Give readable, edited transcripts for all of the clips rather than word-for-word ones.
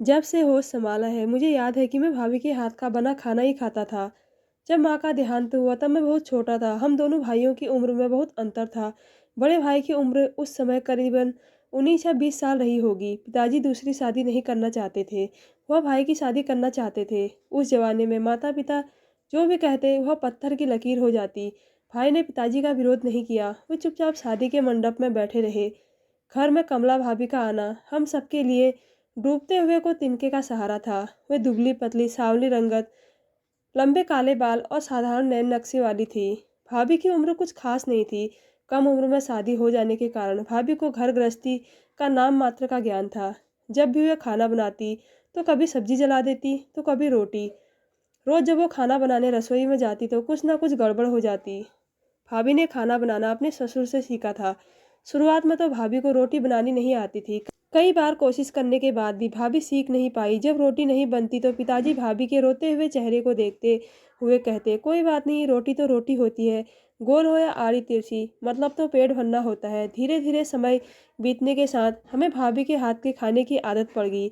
जब से होश संभाला है, मुझे याद है कि मैं भाभी के हाथ का बना खाना ही खाता था। जब माँ का देहांत हुआ तब मैं बहुत छोटा था। हम दोनों भाइयों की उम्र में बहुत अंतर था। बड़े भाई की उम्र उस समय करीबन 19 या 20 साल रही होगी। पिताजी दूसरी शादी नहीं करना चाहते थे। वह भाई की शादी करना चाहते थे। उस जमाने में माता-पिता जो भी कहते वह पत्थर की लकीर हो जाती। भाई ने पिताजी का विरोध नहीं किया। वे चुपचाप शादी के मंडप में बैठे रहे। घर में कमला भाभी का आना हम सबके लिए डूबते हुए को तिनके का सहारा था। वे दुबली पतली सांवली रंगत, लंबे काले बाल और साधारण नैन नक्शे वाली थी। भाभी की उम्र कुछ खास नहीं थी। कम उम्र में शादी हो जाने के कारण भाभी को घर गृहस्थी का नाम मात्र का ज्ञान था। जब भी वे खाना बनाती तो कभी सब्जी जला देती तो कभी रोटी। रोज जब वो खाना बनाने रसोई में जाती तो कुछ ना कुछ गड़बड़ हो जाती। भाभी ने खाना बनाना अपने ससुर से सीखा था। शुरुआत में तो भाभी को रोटी बनानी नहीं आती थी। कई बार कोशिश करने के बाद भी भाभी सीख नहीं पाई। जब रोटी नहीं बनती तो पिताजी भाभी के रोते हुए चेहरे को देखते हुए कहते, कोई बात नहीं, रोटी तो रोटी होती है, गोल हो या आड़ी तिरछी, मतलब तो पेट भरना होता है। धीरे धीरे समय बीतने के साथ हमें भाभी के हाथ के खाने की आदत पड़ गई।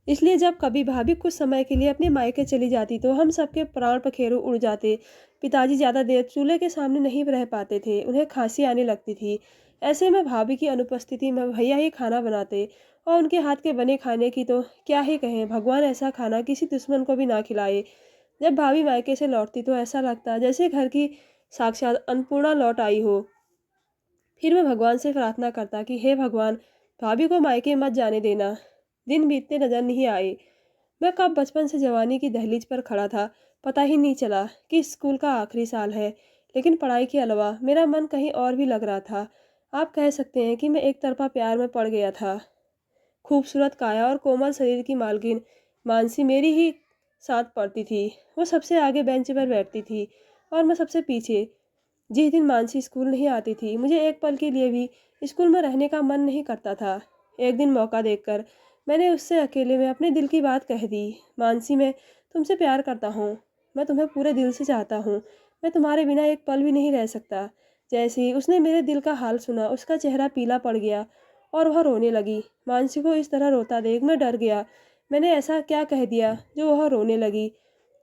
इसलिए जब कभी भाभी कुछ समय के लिए अपने मायके चली जाती तो हम सबके प्राण पखेरु उड़ जाते। पिताजी ज़्यादा देर चूल्हे के सामने नहीं रह पाते थे, उन्हें खांसी आने लगती थी। ऐसे में भाभी की अनुपस्थिति में भैया ही खाना बनाते और उनके हाथ के बने खाने की तो क्या ही कहें, भगवान ऐसा खाना किसी दुश्मन को भी ना खिलाए। जब भाभी मायके से लौटती तो ऐसा लगता जैसे घर की साक्षात अन्नपूर्णा लौट आई हो। फिर मैं भगवान से प्रार्थना करता कि हे भगवान, भाभी को मायके मत जाने देना। दिन बीतते नजर नहीं आए। मैं कब बचपन से जवानी की दहलीज पर खड़ा था, पता ही नहीं चला कि स्कूल का आखिरी साल है। लेकिन पढ़ाई के अलावा मेरा मन कहीं और भी लग रहा था। आप कह सकते हैं कि मैं एक तरफा प्यार में पड़ गया था। खूबसूरत काया और कोमल शरीर की मालकिन मानसी मेरी ही साथ पढ़ती थी। वो सबसे आगे बेंच पर बैठती थी और मैं सबसे पीछे। जिस दिन मानसी स्कूल नहीं आती थी मुझे एक पल के लिए भी स्कूल में रहने का मन नहीं करता था। एक दिन मौका देखकर मैंने उससे अकेले में अपने दिल की बात कह दी। मानसी, मैं तुमसे प्यार करता हूँ। मैं तुम्हें पूरे दिल से चाहता हूँ। मैं तुम्हारे बिना एक पल भी नहीं रह सकता। जैसे ही उसने मेरे दिल का हाल सुना उसका चेहरा पीला पड़ गया और वह रोने लगी। मानसी को इस तरह रोता देख मैं डर गया। मैंने ऐसा क्या कह दिया जो वह रोने लगी।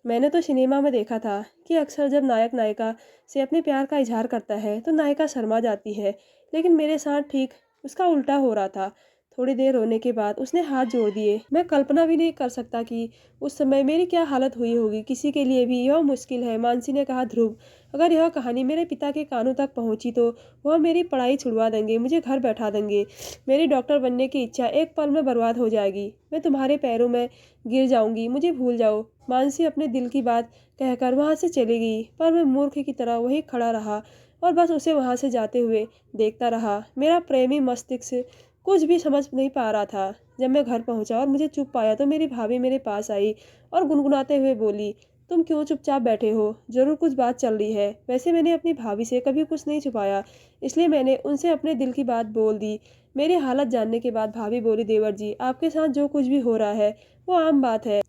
मैंने तो सिनेमा में देखा था कि अक्सर जब नायक नायिका से अपने प्यार का इजहार करता है तो नायिका शर्मा जाती है, लेकिन मेरे साथ ठीक उसका उल्टा हो रहा था। थोड़ी देर रोने के बाद उसने हाथ जोड़ दिए। मैं कल्पना भी नहीं कर सकता कि उस समय मेरी क्या हालत हुई होगी। किसी के लिए भी यह मुश्किल है। मानसी ने कहा, ध्रुव, अगर यह कहानी मेरे पिता के कानों तक पहुंची तो वह मेरी पढ़ाई छुड़वा देंगे, मुझे घर बैठा देंगे। मेरी डॉक्टर बनने की इच्छा एक पल में बर्बाद हो जाएगी। मैं तुम्हारे पैरों में गिर जाऊंगी, मुझे भूल जाओ। मानसी अपने दिल की बात कहकर वहां से चली गई, पर मैं मूर्ख की तरह वहीं खड़ा रहा और बस उसे वहां से जाते हुए देखता रहा। मेरा प्रेमी मस्तिष्क कुछ भी समझ नहीं पा रहा था। जब मैं घर पहुंचा और मुझे चुप पाया तो मेरी भाभी मेरे पास आई और गुनगुनाते हुए बोली, तुम क्यों चुपचाप बैठे हो? जरूर कुछ बात चल रही है। वैसे मैंने अपनी भाभी से कभी कुछ नहीं छुपाया, इसलिए मैंने उनसे अपने दिल की बात बोल दी। मेरी हालत जानने के बाद भाभी बोली, देवर जी, आपके साथ जो कुछ भी हो रहा है वो आम बात है।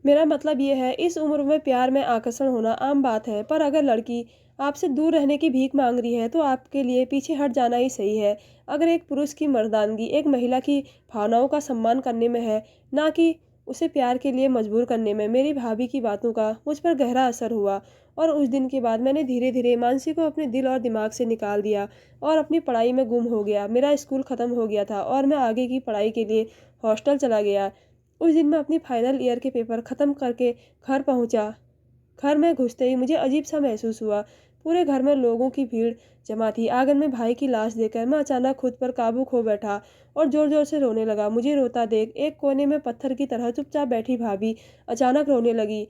मेरा मतलब ये है, इस उम्र में प्यार में आकर्षण होना आम बात है, पर अगर लड़की आपसे दूर रहने की भीख मांग रही है तो आपके लिए पीछे हट जाना ही सही है। अगर एक पुरुष की मर्दानगी एक महिला की भावनाओं का सम्मान करने में है, ना कि उसे प्यार के लिए मजबूर करने में। मेरी भाभी की बातों का मुझ पर गहरा असर हुआ और उस दिन के बाद मैंने धीरे धीरे मानसी को अपने दिल और दिमाग से निकाल दिया और अपनी पढ़ाई में गुम हो गया। मेरा स्कूल ख़त्म हो गया था और मैं आगे की पढ़ाई के लिए हॉस्टल चला गया। उस दिन मैं अपनी फाइनल ईयर के पेपर ख़त्म करके घर पहुंचा। घर में घुसते ही मुझे अजीब सा महसूस हुआ। पूरे घर में लोगों की भीड़ जमा थी। आंगन में भाई की लाश देखकर मैं अचानक खुद पर काबू खो बैठा और जोर जोर से रोने लगा। मुझे रोता देख एक कोने में पत्थर की तरह चुपचाप बैठी भाभी अचानक रोने लगी।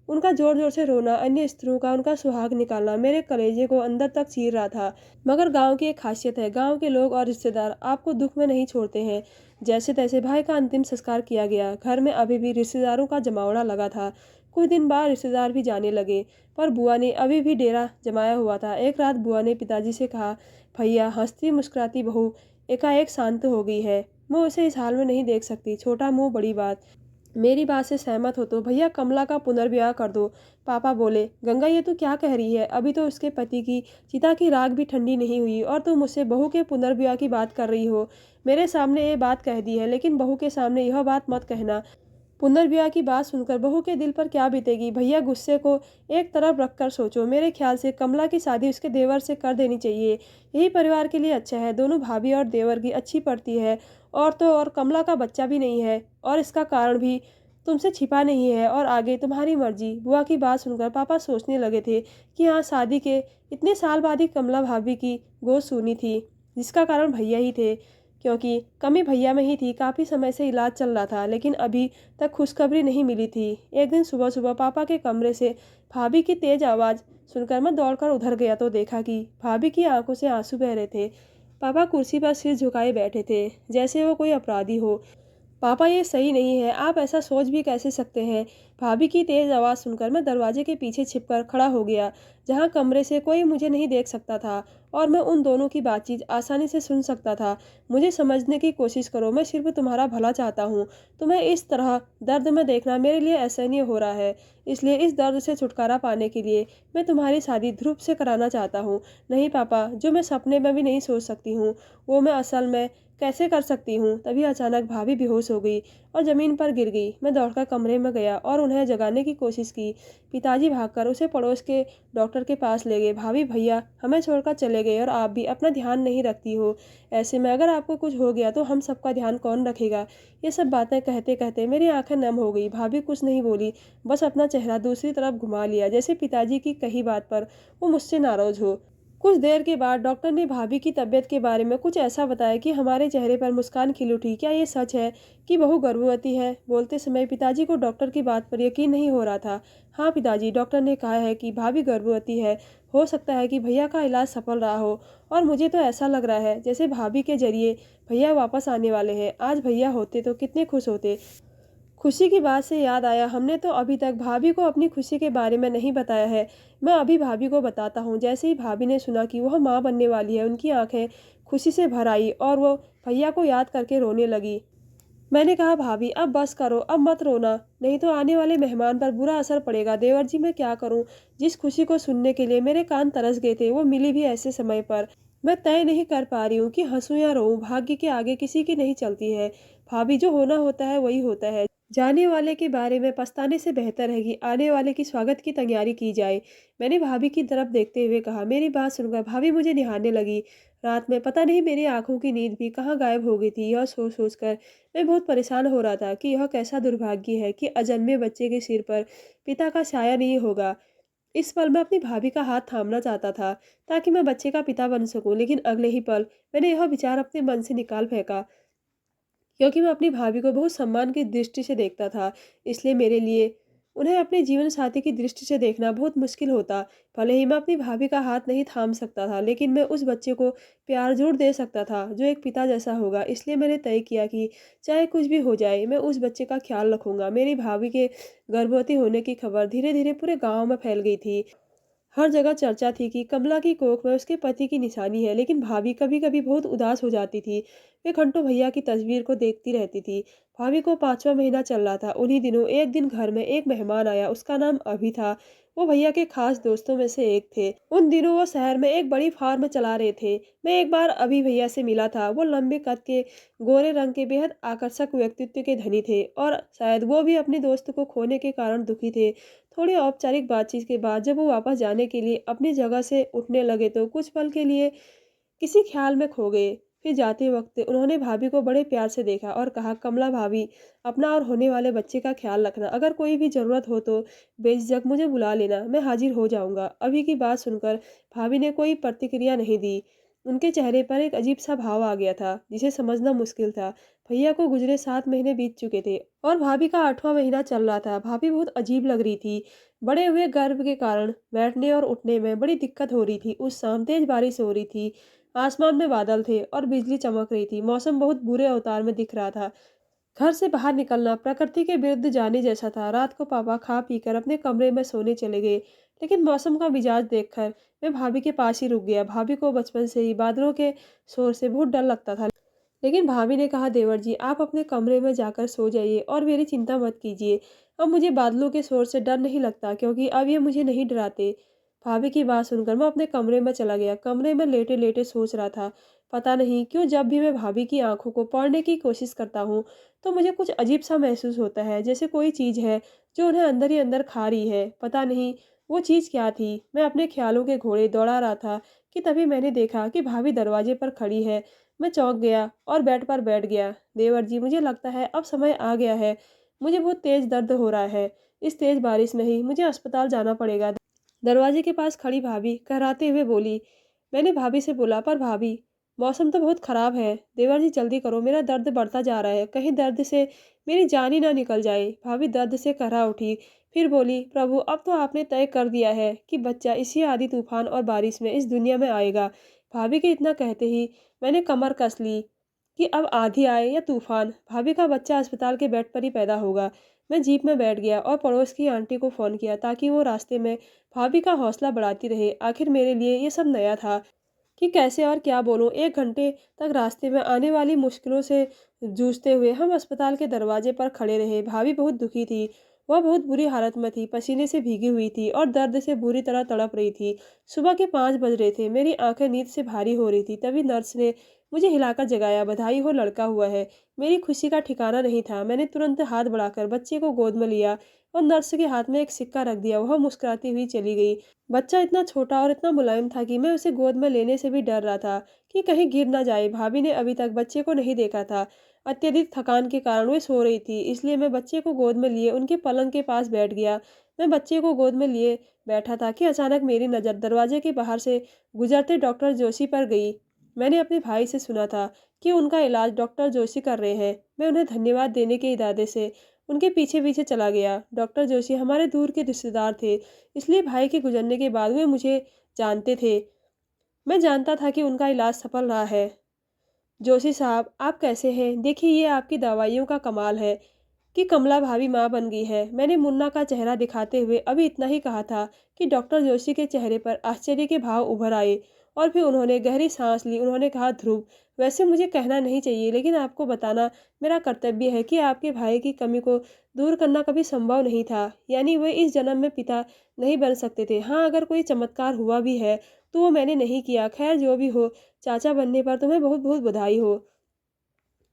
उनका जोर जोर से रोना, अन्य स्त्रियों का उनका सुहाग निकालना मेरे कलेजे को अंदर तक चीर रहा था। मगर गांव की एक खासियत है, गांव के लोग और रिश्तेदार आपको दुख में नहीं छोड़ते हैं। जैसे तैसे भाई का अंतिम संस्कार किया गया। घर में अभी भी रिश्तेदारों का जमावड़ा लगा था। कुछ दिन बाद रिश्तेदार भी जाने लगे, पर बुआ ने अभी भी डेरा जमाया हुआ था। एक रात बुआ ने पिताजी से कहा, भैया, हंसती मुस्कुराती बहू एकाएक शांत हो गई है। मैं उसे इस हाल में नहीं देख सकती। छोटा मुंह बड़ी बात। मेरी बात से सहमत हो तो भैया कमला का पुनर्विवाह कर दो। पापा बोले, गंगा ये तू क्या कह रही है? अभी तो उसके पति की चिता की राख भी ठंडी नहीं हुई और तुम मुझसे बहू के पुनर्विवाह की बात कर रही हो। मेरे सामने ये बात कह दी है, लेकिन बहू के सामने यह बात मत कहना। पुनर्विवाह की बात सुनकर बहू के दिल पर क्या बीतेगी? भैया गुस्से को एक तरफ रखकर सोचो। मेरे ख्याल से कमला की शादी उसके देवर से कर देनी चाहिए। यही परिवार के लिए अच्छा है। दोनों भाभी और देवर की अच्छी पड़ती है। और तो और कमला का बच्चा भी नहीं है और इसका कारण भी तुमसे छिपा नहीं है और आगे तुम्हारी मर्जी। बुआ की बात सुनकर पापा सोचने लगे थे कि हाँ, शादी के इतने साल बाद ही कमला भाभी की गोद सुनी थी, जिसका कारण भैया ही थे, क्योंकि कमी भैया में ही थी। काफ़ी समय से इलाज चल रहा था, लेकिन अभी तक खुशखबरी नहीं मिली थी। एक दिन सुबह सुबह पापा के कमरे से भाभी की तेज आवाज़ सुनकर मैं दौड़कर उधर गया तो देखा कि भाभी की आंखों से आंसू बह रहे थे। पापा कुर्सी पर सिर झुकाए बैठे थे, जैसे वो कोई अपराधी हो। पापा ये सही नहीं है, आप ऐसा सोच भी कैसे सकते हैं? भाभी की तेज़ आवाज़ सुनकर मैं दरवाजे के पीछे छिपकर खड़ा हो गया, जहाँ कमरे से कोई मुझे नहीं देख सकता था और मैं उन दोनों की बातचीत आसानी से सुन सकता था। मुझे समझने की कोशिश करो, मैं सिर्फ तुम्हारा भला चाहता हूँ। तुम्हें इस तरह दर्द में देखना मेरे लिए असहनीय हो रहा है, इसलिए इस दर्द से छुटकारा पाने के लिए मैं तुम्हारी शादी ध्रुव से कराना चाहता हूँ। नहीं पापा, जो मैं सपने में भी नहीं सोच सकती हूँ, वो मैं असल में कैसे कर सकती हूँ? तभी अचानक भाभी बेहोश हो गई और ज़मीन पर गिर गई। मैं दौड़कर कमरे में गया और उन्हें जगाने की कोशिश की। पिताजी भागकर उसे पड़ोस के डॉक्टर के पास ले गए। भाभी भैया हमें छोड़कर चले गए और आप भी अपना ध्यान नहीं रखती हो। ऐसे में अगर आपको कुछ हो गया तो हम सबका ध्यान कौन रखेगा? ये सब बातें कहते कहते मेरी आंखें नम हो गई। भाभी कुछ नहीं बोली, बस अपना चेहरा दूसरी तरफ घुमा लिया, जैसे पिताजी की कही बात पर वो मुझसे नाराज़ हो। कुछ देर के बाद डॉक्टर ने भाभी की तबीयत के बारे में कुछ ऐसा बताया कि हमारे चेहरे पर मुस्कान खिल उठी। क्या ये सच है कि बहू गर्भवती है? बोलते समय पिताजी को डॉक्टर की बात पर यकीन नहीं हो रहा था। हाँ पिताजी, डॉक्टर ने कहा है कि भाभी गर्भवती है। हो सकता है कि भैया का इलाज सफल रहा हो और मुझे तो ऐसा लग रहा है जैसे भाभी के जरिए भैया वापस आने वाले हैं। आज भैया होते तो कितने खुश होते। खुशी की बात से याद आया, हमने तो अभी तक भाभी को अपनी खुशी के बारे में नहीं बताया है। मैं अभी भाभी को बताता हूँ। जैसे ही भाभी ने सुना कि वह माँ बनने वाली है, उनकी आंखें खुशी से भर आई और वो भैया को याद करके रोने लगी। मैंने कहा, भाभी अब बस करो, अब मत रोना, नहीं तो आने वाले मेहमान पर बुरा असर पड़ेगा। देवर जी मैं क्या करूँ? जिस खुशी को सुनने के लिए मेरे कान तरस गए थे, वो मिली भी ऐसे समय पर। मैं तय नहीं कर पा रही हूँ कि हंसूं या रोऊं। भाग्य के आगे किसी की नहीं चलती है। भाभी, जो होना होता है वही होता है। जाने वाले के बारे में पछताने से बेहतर है कि आने वाले की स्वागत की तैयारी की जाए। मैंने भाभी की तरफ देखते हुए कहा। मेरी बात सुनकर भाभी मुझे निहारने लगी। रात में पता नहीं मेरी आंखों की नींद भी कहाँ गायब हो गई थी। यह सोच सोच कर मैं बहुत परेशान हो रहा था कि यह कैसा दुर्भाग्य है कि अजन्मे बच्चे के सिर पर पिता का साया नहीं होगा। इस पल मैं अपनी भाभी का हाथ थामना चाहता था ताकि मैं बच्चे का पिता बन सकूं, लेकिन अगले ही पल मैंने यह विचार अपने मन से निकाल फेंका, क्योंकि मैं अपनी भाभी को बहुत सम्मान की दृष्टि से देखता था। इसलिए मेरे लिए उन्हें अपने जीवन साथी की दृष्टि से देखना बहुत मुश्किल होता। भले ही मैं अपनी भाभी का हाथ नहीं थाम सकता था, लेकिन मैं उस बच्चे को प्यार जरूर दे सकता था जो एक पिता जैसा होगा। इसलिए मैंने तय किया कि चाहे कुछ भी हो जाए, मैं उस बच्चे का ख्याल रखूंगा। मेरी भाभी के गर्भवती होने की खबर धीरे धीरे पूरे गांव में फैल गई थी। हर जगह चर्चा थी कि कमला की कोख में उसके पति की निशानी है। लेकिन भाभी कभी कभी बहुत उदास हो जाती थी। वे घंटों भैया की तस्वीर को देखती रहती थी। भाभी को 5वां महीना चल रहा था। उन्हीं दिनों एक दिन घर में एक मेहमान आया। उसका नाम अभी था। वो भैया के खास दोस्तों में से एक थे। उन दिनों वो शहर में एक बड़ी फार्म चला रहे थे। मैं एक बार अभी भैया से मिला था। वो लंबे कद के, गोरे रंग के, बेहद आकर्षक व्यक्तित्व के धनी थे और शायद वो भी अपने दोस्त को खोने के कारण दुखी थे। थोड़ी औपचारिक बातचीत के बाद जब वो वापस जाने के लिए अपनी जगह से उठने लगे तो कुछ पल के लिए किसी ख्याल में खो गए। फिर जाते वक्त उन्होंने भाभी को बड़े प्यार से देखा और कहा, कमला भाभी, अपना और होने वाले बच्चे का ख्याल रखना। अगर कोई भी ज़रूरत हो तो बेझिझक मुझे बुला लेना, मैं हाजिर हो जाऊंगा। अभी की बात सुनकर भाभी ने कोई प्रतिक्रिया नहीं दी। उनके चेहरे पर एक अजीब सा भाव आ गया था जिसे समझना मुश्किल था। भैया को गुजरे 7 महीने बीत चुके थे और भाभी का 8वां महीना चल रहा था। भाभी बहुत अजीब लग रही थी। बड़े हुए गर्भ के कारण बैठने और उठने में बड़ी दिक्कत हो रही थी। उस शाम तेज बारिश हो रही थी। आसमान में बादल थे और बिजली चमक रही थी। मौसम बहुत बुरे अवतार में दिख रहा था। घर से बाहर निकलना प्रकृति के विरुद्ध जाने जैसा था। रात को पापा खा पीकर अपने कमरे में सोने चले गए, लेकिन मौसम का मिजाज देखकर मैं भाभी के पास ही रुक गया। भाभी को बचपन से ही बादलों के शोर से बहुत डर लगता था, लेकिन भाभी ने कहा, देवर जी आप अपने कमरे में जाकर सो जाइए और मेरी चिंता मत कीजिए। अब मुझे बादलों के शोर से डर नहीं लगता, क्योंकि अब ये मुझे नहीं डराते। भाभी की बात सुनकर मैं अपने कमरे में चला गया। कमरे में लेटे-लेटे सोच रहा था, पता नहीं क्यों जब भी मैं भाभी की आँखों को पढ़ने की कोशिश करता हूँ, तो मुझे कुछ अजीब-सा महसूस होता है, जैसे कोई चीज़ है जो उन्हें अंदर ही अंदर खा रही है। पता नहीं वो चीज़ क्या थी? मैं अपने ख़्यालों के घोड़े दौड़ा रहा था कि तभी मैंने देखा कि भाभी दरवाजे पर खड़ी है। मैं चौंक गया और बेड पर बैठ गया। देवर जी, मुझे लगता है अब समय आ गया है। मुझे बहुत तेज़ दर्द हो रहा है। इस तेज़ बारिश में ही मुझे अस्पताल जाना पड़ेगा। दरवाजे के पास खड़ी भाभी कहराते हुए बोली। मैंने भाभी से बोला, पर भाभी, मौसम तो बहुत ख़राब है। देवर जी जल्दी करो, मेरा दर्द बढ़ता जा रहा है। कहीं दर्द से मेरी जान ही ना निकल जाए। भाभी दर्द से कहरा उठी। फिर बोली, प्रभु अब तो आपने तय कर दिया है कि बच्चा इसी आधी तूफान और बारिश में इस दुनिया में आएगा। भाभी के इतना कहते ही मैंने कमर कस ली कि अब आधी आए या तूफान, भाभी का बच्चा अस्पताल के बेड पर ही पैदा होगा। मैं जीप में बैठ गया और पड़ोस की आंटी को फ़ोन किया, ताकि वो रास्ते में भाभी का हौसला बढ़ाती रहे। आखिर मेरे लिए ये सब नया था कि कैसे और क्या बोलूं। 1 घंटे तक रास्ते में आने वाली मुश्किलों से जूझते हुए हम अस्पताल के दरवाजे पर खड़े रहे। भाभी बहुत दुखी थी। वह बहुत बुरी हालत में थी, पसीने से भीगी हुई थी और दर्द से बुरी तरह तड़प रही थी। सुबह के 5 बज रहे थे। मेरी आंखें नींद से भारी हो रही थी। तभी नर्स ने मुझे हिलाकर जगाया। बधाई हो, लड़का हुआ है। मेरी खुशी का ठिकाना नहीं था। मैंने तुरंत हाथ बढ़ाकर बच्चे को गोद में लिया और नर्स के हाथ में एक सिक्का रख दिया। वह मुस्कुराती हुई चली गई। बच्चा इतना छोटा और इतना मुलायम था कि मैं उसे गोद में लेने से भी डर रहा था कि कहीं गिर ना जाए। भाभी ने अभी तक बच्चे को नहीं देखा था। अत्यधिक थकान के कारण वे सो रही थी, इसलिए मैं बच्चे को गोद में लिए उनके पलंग के पास बैठ गया। मैं बच्चे को गोद में लिए बैठा था कि अचानक मेरी नज़र दरवाजे के बाहर से गुजरते डॉक्टर जोशी पर गई। मैंने अपने भाई से सुना था कि उनका इलाज डॉक्टर जोशी कर रहे हैं। मैं उन्हें धन्यवाद देने के इरादे से उनके पीछे पीछे चला गया। डॉक्टर जोशी हमारे दूर के रिश्तेदार थे, इसलिए भाई के गुजरने के बाद वे मुझे जानते थे। मैं जानता था कि उनका इलाज सफल रहा है। जोशी साहब, आप कैसे हैं? देखिए, ये आपकी दवाइयों का कमाल है कि कमला भाभी माँ बन गई है। मैंने मुन्ना का चेहरा दिखाते हुए अभी इतना ही कहा था कि डॉक्टर जोशी के चेहरे पर आश्चर्य के भाव उभर आए और फिर उन्होंने गहरी सांस ली। उन्होंने कहा, ध्रुव, वैसे मुझे कहना नहीं चाहिए, लेकिन आपको बताना मेरा कर्तव्य है कि आपके भाई की कमी को दूर करना कभी संभव नहीं था। यानी वे इस जन्म में पिता नहीं बन सकते थे। हाँ, अगर कोई चमत्कार हुआ भी है तो वो मैंने नहीं किया। खैर, जो भी हो, चाचा बनने पर तुम्हें बहुत बहुत बधाई हो।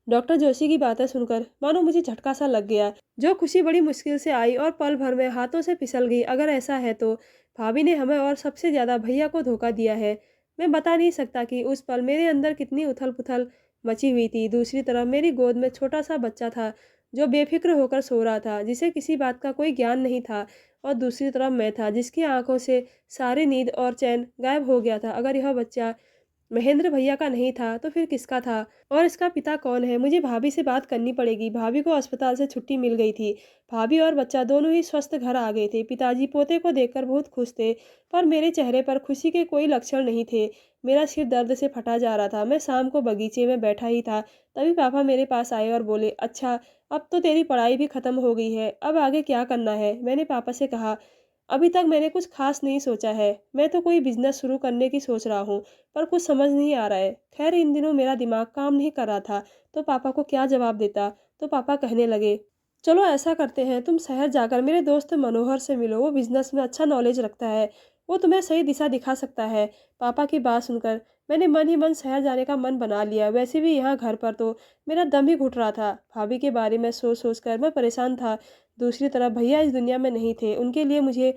डॉक्टर जोशी की बातें सुनकर मानो मुझे झटका सा लग गया। जो खुशी बड़ी मुश्किल से आई और पल भर में हाथों से फिसल गई। अगर ऐसा है तो भाभी ने हमें और सबसे ज्यादा भैया को धोखा दिया है। मैं बता नहीं सकता कि उस पल मेरे अंदर कितनी उथल पुथल मची हुई थी। दूसरी तरफ मेरी गोद में छोटा सा बच्चा था, जो बेफिक्र होकर सो रहा था, जिसे किसी बात का कोई ज्ञान नहीं था। और दूसरी तरफ मैं था, जिसकी आंखों से सारी नींद और चैन गायब हो गया था। अगर यह बच्चा महेंद्र भैया का नहीं था तो फिर किसका था? और इसका पिता कौन है? मुझे भाभी से बात करनी पड़ेगी। भाभी को अस्पताल से छुट्टी मिल गई थी। भाभी और बच्चा दोनों ही स्वस्थ घर आ गए थे। पिताजी पोते को देखकर बहुत खुश थे, पर मेरे चेहरे पर खुशी के कोई लक्षण नहीं थे। मेरा सिर दर्द से फटा जा रहा था। मैं शाम को बगीचे में बैठा ही था, तभी पापा मेरे पास आए और बोले, अच्छा, अब तो तेरी पढ़ाई भी खत्म हो गई है, अब आगे क्या करना है? मैंने पापा से कहा, अभी तक मैंने कुछ खास नहीं सोचा है। मैं तो कोई बिजनेस शुरू करने की सोच रहा हूँ, पर कुछ समझ नहीं आ रहा है। खैर, इन दिनों मेरा दिमाग काम नहीं कर रहा था, तो पापा को क्या जवाब देता। तो पापा कहने लगे, चलो ऐसा करते हैं, तुम शहर जाकर मेरे दोस्त मनोहर से मिलो। वो बिजनेस में अच्छा नॉलेज रखता है, वो तुम्हें सही दिशा दिखा सकता है। पापा की बात सुनकर मैंने मन ही मन शहर जाने का मन बना लिया। वैसे भी यहाँ घर पर तो मेरा दम ही घुट रहा था। भाभी के बारे में सोच सोच कर मैं परेशान था। दूसरी तरफ भैया इस दुनिया में नहीं थे, उनके लिए मुझे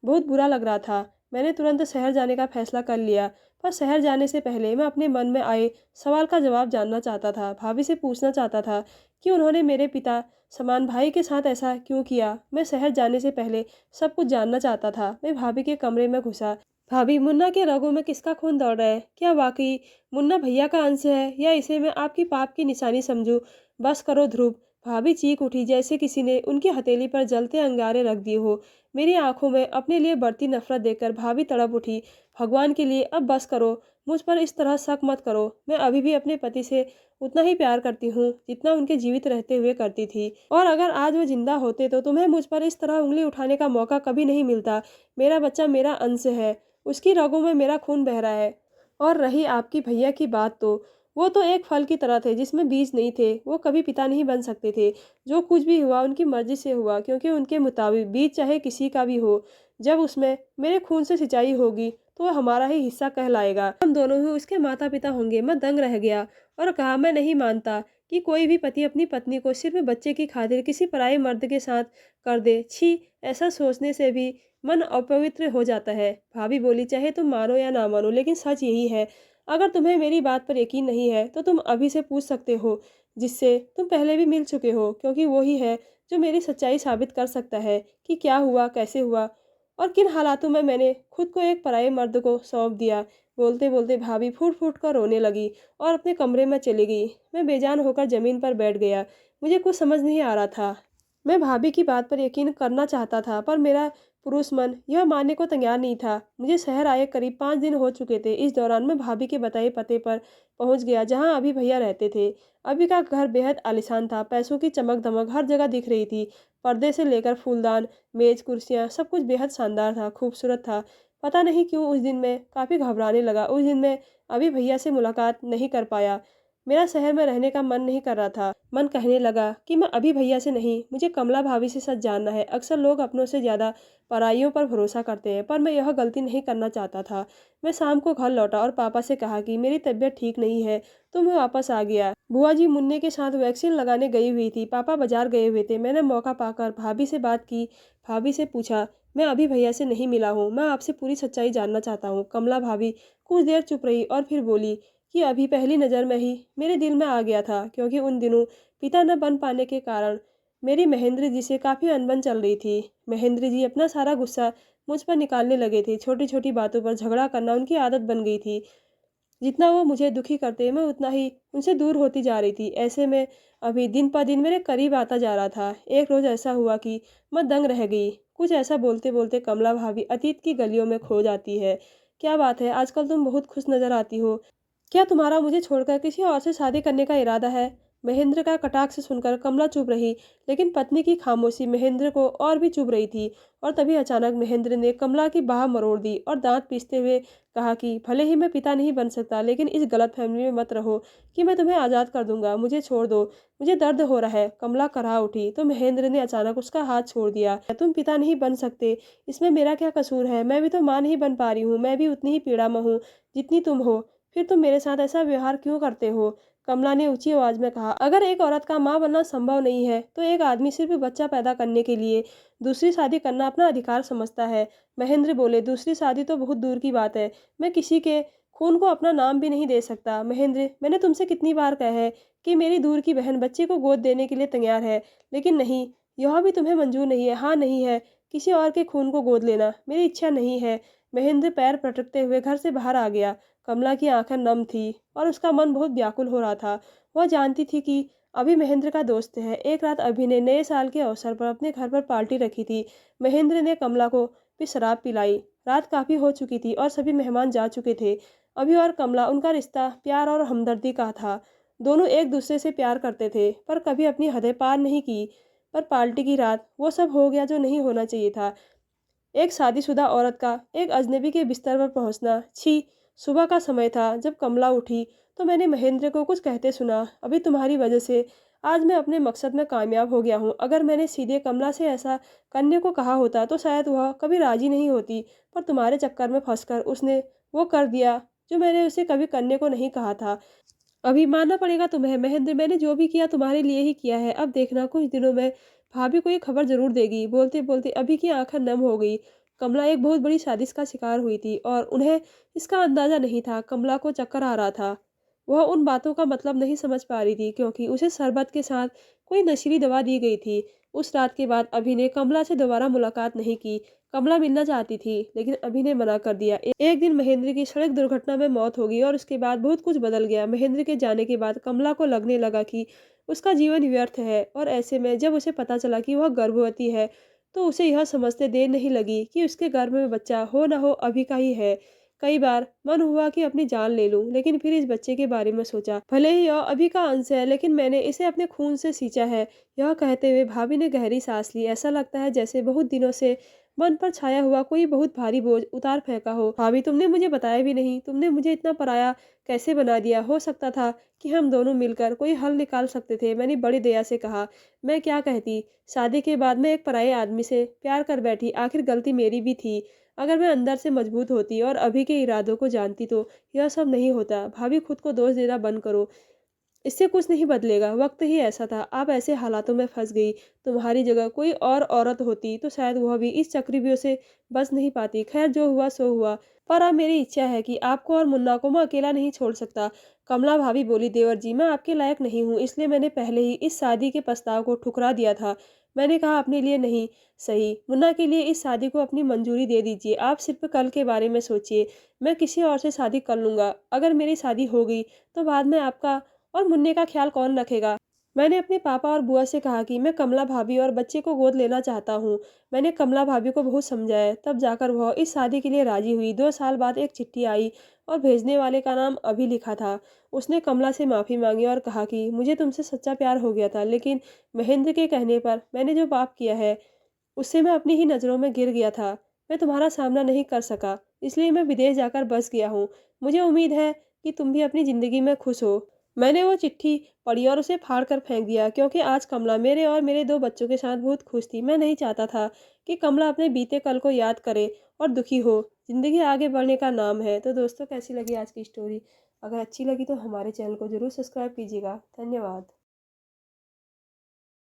बहुत बुरा लग रहा था। मैंने तुरंत शहर जाने का फैसला कर लिया, पर शहर जाने से पहले मैं अपने मन में आए सवाल का जवाब जानना चाहता था। भाभी से पूछना चाहता था कि उन्होंने मेरे पिता समान भाई के साथ ऐसा क्यों किया। मैं शहर जाने से पहले सब कुछ जानना चाहता था। मैं भाभी के कमरे में घुसा। भाभी, मुन्ना के रगों में किसका खून दौड़ रहा है? क्या वाकई मुन्ना भैया का अंश है, या इसे मैं आपकी पाप की निशानी समझूं? बस करो ध्रुव। भाभी चीख उठी, जैसे किसी ने उनकी हथेली पर जलते अंगारे रख दिए हो। मेरी आंखों में अपने लिए बढ़ती नफरत देखकर भाभी तड़प उठी। भगवान के लिए अब बस करो, मुझ पर इस तरह शक मत करो। मैं अभी भी अपने पति से उतना ही प्यार करती हूँ जितना उनके जीवित रहते हुए करती थी। और अगर आज वो जिंदा होते तो तुम्हें मुझ पर इस तरह उंगली उठाने का मौका कभी नहीं मिलता। मेरा बच्चा मेरा अंश है, उसकी रगों में मेरा खून बह रहा है। और रही आपकी भैया की बात, तो वो तो एक फल की तरह थे जिसमें बीज नहीं थे, वो कभी पिता नहीं बन सकते थे। जो कुछ भी हुआ उनकी मर्ज़ी से हुआ, क्योंकि उनके मुताबिक बीज चाहे किसी का भी हो, जब उसमें मेरे खून से सिंचाई होगी, तो वह हमारा ही हिस्सा कहलाएगा। हम दोनों ही उसके माता-पिता होंगे। मैं दंग रह गया और कहा, मैं नहीं मानता कि कोई भी पति अपनी पत्नी को सिर्फ़ बच्चे की खातिर किसी पराये मर्द के साथ कर दे। छी! ऐसा सोचने से भी मन अपवित्र हो जाता है। भाभी बोली, चाहे तुम मानो या ना मानो, लेकिन सच यही है। अगर तुम्हें मेरी बात पर यकीन नहीं है, तो तुम अभी से पूछ सकते हो, जिससे तुम पहले भी मिल चुके हो, क्योंकि वो ही है जो मेरी सच्चाई साबित कर सकता है कि क्या हुआ, कैसे हुआ और किन हालातों में मैंने खुद को एक पराये मर्द को सौंप दिया। बोलते-बोलते भाभी फूट-फूट कर रोने लगी और अपने कमरे में चली गई। मैं बेजान होकर ज़मीन पर बैठ गया। मुझे कुछ समझ नहीं आ रहा था। मैं भाभी की बात पर यकीन करना चाहता था, पर मेरा पुरुष मन यह मानने को तैयार नहीं था। मुझे शहर आए करीब 5 दिन हो चुके थे। इस दौरान मैं भाभी के बताए पते पर पहुंच गया, जहां अभी भैया रहते थे। अभी का घर बेहद आलीशान था। पैसों की चमक-दमक हर जगह दिख रही थी। पर्दे से लेकर फूलदान, मेज, कुर्सियां, सब कुछ बेहद शानदार था, खूबसूरत था। पता नहीं क्यों उस दिन मैं काफ़ी घबराने लगा। उस दिन मैं अभी भैया से मुलाकात नहीं कर पाया। मेरा शहर में रहने का मन नहीं कर रहा था। मन कहने लगा कि मैं अभी भैया से नहीं, मुझे कमला भाभी से सच जानना है। अक्सर लोग अपनों से ज़्यादा पराइयों पर भरोसा करते हैं, पर मैं यह गलती नहीं करना चाहता था। मैं शाम को घर लौटा और पापा से कहा कि मेरी तबीयत ठीक नहीं है, तो मैं वापस आ गया। बुआ जी मुन्ने के साथ वैक्सीन लगाने गई हुई थी। पापा बाजार गए हुए थे। मैंने मौका पाकर भाभी से बात की। भाभी से पूछा, मैं अभी भैया से नहीं मिला हूँ, मैं आपसे पूरी सच्चाई जानना चाहता हूँ। कमला भाभी कुछ देर चुप रही और फिर बोली कि अभी पहली नज़र में ही मेरे दिल में आ गया था, क्योंकि उन दिनों पिता न बन पाने के कारण मेरी महेंद्र जी से काफ़ी अनबन चल रही थी। महेंद्र जी अपना सारा गुस्सा मुझ पर निकालने लगे थे। छोटी-छोटी बातों पर झगड़ा करना उनकी आदत बन गई थी। जितना वो मुझे दुखी करते, मैं उतना ही उनसे दूर होती जा रही थी। ऐसे में अभी दिन पर दिन मेरे करीब आता जा रहा था। एक रोज़ ऐसा हुआ कि मैं दंग रह गई। कुछ ऐसा बोलते-बोलते कमला भाभी अतीत की गलियों में खो जाती है। क्या बात है, आजकल तुम बहुत खुश नज़र आती हो। क्या तुम्हारा मुझे छोड़कर किसी और से शादी करने का इरादा है? महेंद्र का कटाक्ष सुनकर कमला चुप रही, लेकिन पत्नी की खामोशी महेंद्र को और भी चुभ रही थी। और तभी अचानक महेंद्र ने कमला की बाह मरोड़ दी और दांत पीसते हुए कहा कि भले ही मैं पिता नहीं बन सकता, लेकिन इस गलतफहमी में मत रहो कि मैं तुम्हें आज़ाद कर दूंगा। मुझे छोड़ दो, मुझे दर्द हो रहा है। कमला कराह उठी तो महेंद्र ने अचानक उसका हाथ छोड़ दिया। तुम पिता नहीं बन सकते, इसमें मेरा क्या कसूर है? मैं भी तो माँ नहीं बन पा रही हूँ। मैं भी उतनी ही पीड़ा में हूँ जितनी तुम हो। फिर तुम मेरे साथ ऐसा व्यवहार क्यों करते हो? कमला ने ऊंची आवाज में कहा, अगर एक औरत का माँ बनना संभव नहीं है, तो एक आदमी सिर्फ बच्चा पैदा करने के लिए दूसरी शादी करना अपना अधिकार समझता है। महेंद्र बोले, दूसरी शादी तो बहुत दूर की बात है। मैं किसी के खून को अपना नाम भी नहीं दे सकता। महेंद्र, मैंने तुमसे कितनी बार कहा है कि मेरी दूर की बहन बच्चे को गोद देने के लिए तैयार है, लेकिन नहीं, यह भी तुम्हें मंजूर नहीं है। हाँ, नहीं है किसी और के खून को गोद लेना, मेरी इच्छा नहीं है। महेंद्र पैर पटकते हुए घर से बाहर आ गया। कमला की आंखें नम थी और उसका मन बहुत व्याकुल हो रहा था। वह जानती थी कि अभी महेंद्र का दोस्त है। एक रात अभी ने नए साल के अवसर पर अपने घर पर पार्टी रखी थी। महेंद्र ने कमला को भी शराब पिलाई। रात काफ़ी हो चुकी थी और सभी मेहमान जा चुके थे। अभी और कमला, उनका रिश्ता प्यार और हमदर्दी का था। दोनों एक दूसरे से प्यार करते थे, पर कभी अपनी हदें पार नहीं की। पर पार्टी की रात वो सब हो गया जो नहीं होना चाहिए था। एक शादीशुदा औरत का एक अजनबी के बिस्तर पर पहुंचना। छी! सुबह का समय था जब कमला उठी तो मैंने महेंद्र को कुछ कहते सुना, अभी तुम्हारी वजह से आज मैं अपने मकसद में कामयाब हो गया हूँ। अगर मैंने सीधे कमला से ऐसा करने को कहा होता तो शायद वह कभी राजी नहीं होती, पर तुम्हारे चक्कर में फंसकर उसने वो कर दिया जो मैंने उसे कभी करने को नहीं कहा था। अभी मानना पड़ेगा तुम्हें महेंद्र, मैंने जो भी किया तुम्हारे लिए ही किया है। अब देखना, कुछ दिनों में भाभी को ये खबर जरूर देगी। बोलते बोलते अभी की आंखें नम हो गई। कमला एक बहुत बड़ी साजिश का शिकार हुई थी और उन्हें इसका अंदाजा नहीं था। कमला को चक्कर आ रहा था। वह उन बातों का मतलब नहीं समझ पा रही थी, क्योंकि उसे शरबत के साथ कोई नशीली दवा दी गई थी। उस रात के बाद अभी ने कमला से दोबारा मुलाकात नहीं की। कमला मिलना चाहती थी, लेकिन अभी ने मना कर दिया। एक दिन महेंद्र की सड़क दुर्घटना में मौत हो गई और उसके बाद बहुत कुछ बदल गया। महेंद्र के जाने के बाद कमला को लगने लगा कि उसका जीवन व्यर्थ है, और ऐसे में जब उसे पता चला कि वह गर्भवती है, तो उसे यह समझते देर नहीं लगी कि उसके गर्भ में बच्चा हो न हो अभी का ही है। कई बार मन हुआ कि अपनी जान ले लूं, लेकिन फिर इस बच्चे के बारे में सोचा। भले ही यह अभी का अंश है, लेकिन मैंने इसे अपने खून से सींचा है। यह कहते हुए भाभी ने गहरी सांस ली। ऐसा लगता है जैसे बहुत दिनों से मन पर छाया हुआ कोई बहुत भारी बोझ उतार फेंका हो। भाभी, तुमने मुझे बताया भी नहीं, तुमने मुझे इतना पराया कैसे बना दिया? हो सकता था कि हम दोनों मिलकर कोई हल निकाल सकते थे। मैंने बड़ी दया से कहा। मैं क्या कहती? शादी के बाद मैं एक पराये आदमी से प्यार कर बैठी, आखिर गलती मेरी भी थी। अगर मैं अंदर से मजबूत होती और अभी के इरादों को जानती तो यह सब नहीं होता। भाभी, खुद को दोष देना बंद करो, इससे कुछ नहीं बदलेगा। वक्त ही ऐसा था, आप ऐसे हालातों में फंस गई। तुम्हारी जगह कोई और औरत होती तो शायद वह भी इस चक्रव्यूह से बच नहीं पाती। खैर, जो हुआ सो हुआ, पर अब मेरी इच्छा है कि आपको और मुन्ना को मैं अकेला नहीं छोड़ सकता। कमला भाभी बोली, देवर जी, मैं आपके लायक नहीं हूँ, इसलिए मैंने पहले ही इस शादी के प्रस्ताव को ठुकरा दिया था। मैंने कहा, अपने लिए नहीं, सही मुन्ना के लिए इस शादी को अपनी मंजूरी दे दीजिए। आप सिर्फ कल के बारे में सोचिए, मैं किसी और से शादी कर लूंगा। अगर मेरी शादी हो गई तो बाद में आपका और मुन्ने का ख्याल कौन रखेगा? मैंने अपने पापा और बुआ से कहा कि मैं कमला भाभी और बच्चे को गोद लेना चाहता हूँ। मैंने कमला भाभी को बहुत समझाया, तब जाकर वह इस शादी के लिए राजी हुई। 2 साल बाद एक चिट्ठी आई और भेजने वाले का नाम अभी लिखा था। उसने कमला से माफ़ी मांगी और कहा कि मुझे तुमसे सच्चा प्यार हो गया था, लेकिन महेंद्र के कहने पर मैंने जो पाप किया है, उससे मैं अपनी ही नज़रों में गिर गया था। मैं तुम्हारा सामना नहीं कर सका, इसलिए मैं विदेश जाकर बस गया हूँ। मुझे उम्मीद है कि तुम भी अपनी ज़िंदगी में खुश हो। मैंने वो चिट्ठी पढ़ी और उसे फाड़ कर फेंक दिया, क्योंकि आज कमला मेरे और मेरे 2 बच्चों के साथ बहुत खुश थी। मैं नहीं चाहता था कि कमला अपने बीते कल को याद करे और दुखी हो। ज़िंदगी आगे बढ़ने का नाम है। तो दोस्तों, कैसी लगी आज की स्टोरी? अगर अच्छी लगी तो हमारे चैनल को ज़रूर सब्सक्राइब कीजिएगा। धन्यवाद।